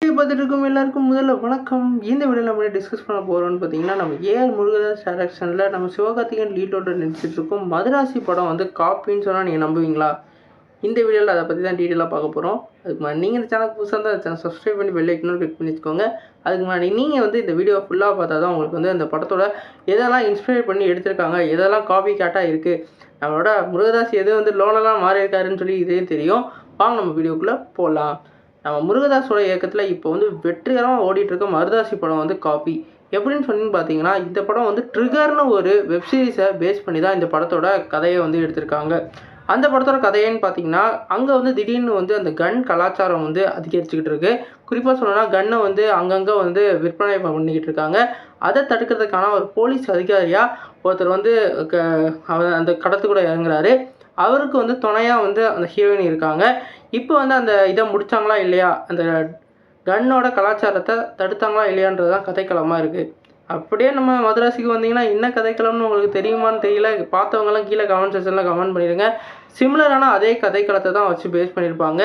பார்த்துட்டு எல்லாருக்கும் முதல்ல வணக்கம். இந்த வீடியோவில் நம்ம டிஸ்கஸ் பண்ண போகிறோம்னு பார்த்தீங்கன்னா, நம்ம ஏஆர் முருகதாஸ் டைரக்ஷனில் நம்ம சிவகார்த்திகேயன் லீடோட நடிச்சிட்டு இருக்கோம் மதராசி படம் வந்து காப்பின்னு சொன்னால் நீங்கள் நம்புவீங்களா? இந்த வீடியோவில் அதை பற்றி தான் டீட்டெயிலாக பார்க்க போகிறோம். அதுக்கு முன்னாடி நீங்கள் இந்த சேனல் புதுசாக தான் சேனல் சப்ஸ்கிரைப் பண்ணி பெல் ஐக்கனும் கிளிக் பண்ணி வச்சுக்கோங்க. அதுக்கு முன்னாடி நீங்கள் வந்து இந்த வீடியோ ஃபுல்லாக பார்த்தா தான் உங்களுக்கு வந்து அந்த படத்தோட எதெல்லாம் இன்ஸ்பயர் பண்ணி எடுத்திருக்காங்க, எதெல்லாம் காப்பி கேட்டாக இருக்குது, நம்மளோட முருகதாஸ் எது வந்து லோனெல்லாம் மாறி இருக்காருன்னு சொல்லி இதே தெரியும். வாங்க நம்ம வீடியோக்குள்ளே போகலாம். நம்ம முருகதாஸோட இயக்கத்தில் இப்போ வந்து வெற்றிகரமாக ஓடிட்டுருக்க மருதாசி படம் வந்து காப்பி. எப்படின்னு சொன்னீங்கன்னு பார்த்தீங்கன்னா, இந்த படம் வந்து ட்ரிகர்னு ஒரு வெப்சீரிஸை பேஸ் பண்ணி தான் இந்த படத்தோட கதையை வந்து எடுத்திருக்காங்க. அந்த படத்தோட கதையன்னு பார்த்தீங்கன்னா, அங்கே வந்து திடீர்னு வந்து அந்த கன் கலாச்சாரம் வந்து அதிகரிச்சுக்கிட்டு இருக்குது. குறிப்பாக சொல்லணும்னா கன்னை வந்து அங்கங்கே வந்து விற்பனை பண்ணிக்கிட்டு இருக்காங்க. அதை தடுக்கிறதுக்கான ஒரு போலீஸ் அதிகாரியாக ஒருத்தர் வந்து அந்த கடத்துக்கூட இறங்குறாரு. அவருக்கு வந்து துணையாக வந்து அந்த ஹீரோயின் இருக்காங்க. இப்போ வந்து அந்த இதை முடித்தாங்களா இல்லையா, அந்த கன்னோட கலாச்சாரத்தை தடுத்தாங்களா இல்லையான்றது தான் கதைக்களமாக இருக்குது. அப்படியே நம்ம மதராசிக்கு வந்தீங்கன்னா என்ன கதைக்களம்னு உங்களுக்கு தெரியுமான்னு தெரியல. பார்த்தவங்கலாம் கீழே கமெண்ட் செக்ஷனில் கமெண்ட் பண்ணிடுங்க. சிமிலரான அதே கதைக்களத்தை தான் வச்சு பேஸ் பண்ணியிருப்பாங்க.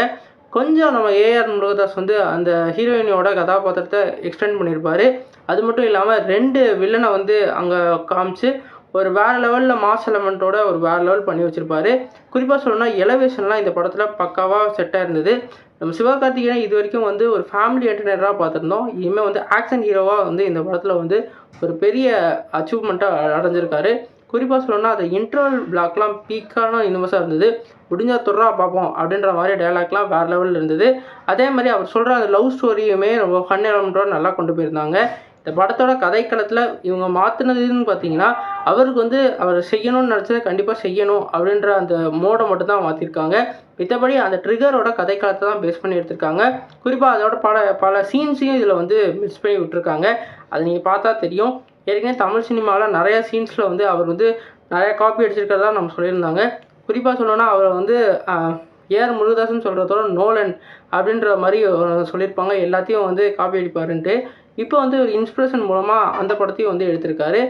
கொஞ்சம் நம்ம ஏஆர் முருகதாஸ் வந்து அந்த ஹீரோயினோட கதாபாத்திரத்தை எக்ஸ்டெண்ட் பண்ணியிருப்பார். அது மட்டும் இல்லாமல் 2 வில்லனை வந்து அங்கே காமிச்சு ஒரு வேறு லெவலில் மாஸ் எலமெண்ட்டோட ஒரு வேறு லெவல் பண்ணி வச்சுருப்பாரு. குறிப்பாக சொல்லணும்னா எலவேஷன்லாம் இந்த படத்தில் பக்காவாக செட்டாக இருந்தது. நம்ம சிவகார்த்திகேயன் இது வரைக்கும் வந்து ஒரு ஃபேமிலி என்டர்டெய்னராக பார்த்துருந்தோம். இனிமேல் வந்து ஆக்ஷன் ஹீரோவாக வந்து இந்த படத்தில் வந்து ஒரு பெரிய அச்சீவ்மெண்ட்டாக அடைஞ்சிருக்காரு. குறிப்பாக சொல்லணும்னா அந்த இன்டர்வல் பிளாக்லாம் பீக்கான யூனிவர்ஸாக இருந்தது. முடிஞ்சா தொடுறா பார்ப்போம் அப்படின்ற மாதிரி டைலாக்லாம் வேறு லெவலில் இருந்தது. அதே மாதிரி அவர் சொல்கிற அந்த லவ் ஸ்டோரியுமே ரொம்ப ஃபன் எலமெண்ட்டோட நல்லா கொண்டு போயிருந்தாங்க. இந்த படத்தோட கதைக்களத்தில் இவங்க மாற்றினதுன்னு பார்த்தீங்கன்னா, அவருக்கு வந்து அவர் செய்யணும்னு நினச்சதை கண்டிப்பாக செய்யணும் அப்படின்ற அந்த மோடை மட்டும்தான் மாற்றிருக்காங்க. மத்தபடி அந்த ட்ரிகரோட கதைக்களத்தை தான் பேஸ் பண்ணி எடுத்திருக்காங்க. குறிப்பாக அதோட பல சீன்ஸையும் இதில் வந்து மிஸ் பண்ணி விட்டுருக்காங்க. அதை நீங்கள் பார்த்தா தெரியும். ஏற்கனவே தமிழ் சினிமாவில் நிறையா சீன்ஸில் வந்து அவர் வந்து நிறையா காப்பி அடிச்சிருக்கிறதா நம்ம சொல்லியிருந்தாங்க. குறிப்பாக சொல்லணும்னா அவர் வந்து ஏஆர் முருகதாஸ்ன்னு சொல்கிறதோட நோலன் அப்படின்ற மாதிரி சொல்லியிருப்பாங்க. எல்லாத்தையும் வந்து காப்பி அடிப்பாருன்ட்டு. இப்போ வந்து ஒரு இன்ஸ்பிரேஷன் மூலமாக அந்த படத்தையும் வந்து எடுத்திருக்காரு.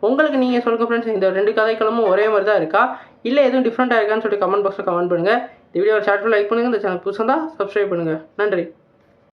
உங்களுக்கு நீங்கள் சொல்லுங்கள் ஃப்ரெண்ட்ஸ், இந்த 2 கதைக்களமும் ஒரே மாதிரி தான் இருக்கா, இல்லை எதுவும் டிஃப்ரெண்ட்டாக இருக்கான்னு சொல்லிட்டு கமெண்ட் பாக்ஸில் கமெண்ட் பண்ணுங்கள். இந்த வீடியோ ஷேர் பண்ணி லைக் பண்ணுங்கள். இந்த சேனல் புதுசாக தான் சப்ஸ்கிரைப் பண்ணுங்கள். நன்றி.